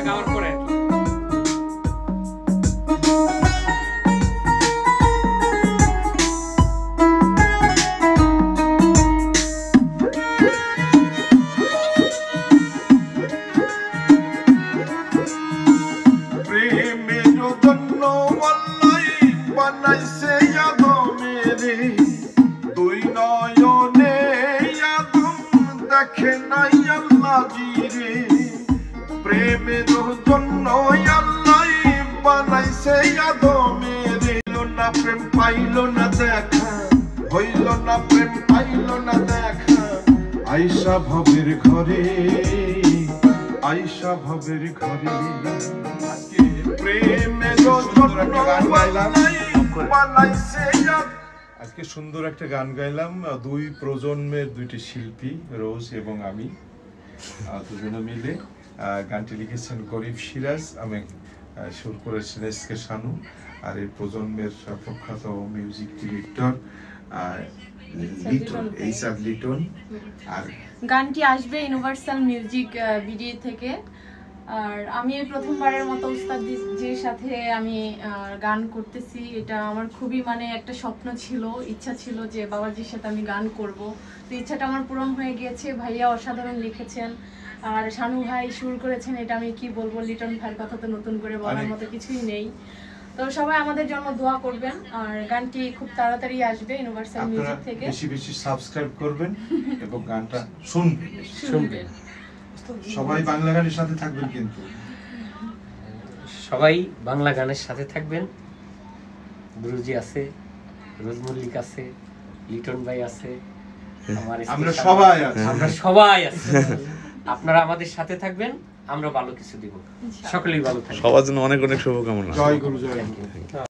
গাওয়ার পরে প্রেমের জন্য আল্লাহ বানাইছে আদমের না প্রেম পাইল না দেখা হইল না প্রেম পাইল না দেখা আইসা ভবের ঘরে আইসা ভবের ঘরে প্রেমের জন্য বানাইছে। আজকে সুন্দর একটা গান গাইলাম, দুই প্রজন্মের দুইটি শিল্পী রোজ এবং আমি দুজনে মিলে। গানটি লিখেছেন গরিব সিরাজ, আমি সুর করেছেন এসকে শানু, আর এই প্রজন্মের প্রখ্যাত music director Liton, HR Liton. আর গানটি আসবে ইউনিভার্সাল মিউজিক ভিডিও থেকে। আর আমি প্রথমবারের মতো উস্তাদজির সাথে আমি গান করতেছি, এটা আমার খুবই মানে একটা স্বপ্ন ছিল, ইচ্ছা ছিল যে বাবাজির সাথে আমি গান করব। তো ইচ্ছাটা আমার পূরণ হয়ে গিয়েছে। ভাইয়া অসাধারণ লিখেছেন আর শানু ভাই সুর করেছেন, এটা আমি কি বলবো, লিটন ভাইয়ের কথা তো নতুন করে বলার মতো কিছুই নেই। তো সবাই আমাদের জন্য দোয়া করবেন, আর গানটি খুব তাড়াতাড়ি আসবে ইউনিভার্সাল মিউজিক থেকে। বেশি বেশি সাবস্ক্রাইব করবেন এবং গানটা শুনবেন। সবাই বাংলা গানের সাথে থাকবেন, কিন্তু সবাই বাংলা গানের সাথে থাকবেন। গুরুজি আছে, রোজ মল্লিক আছে, লিটন ভাই আছে, আমরা সবাই আছি। আপনারা আমাদের সাথে থাকবেন, আমরা ভালো কিছু দিব। সকলেই ভালো থাকবেন। সবার জন্য অনেক অনেক শুভকামনা। জয় গুরু, জয় গুরু।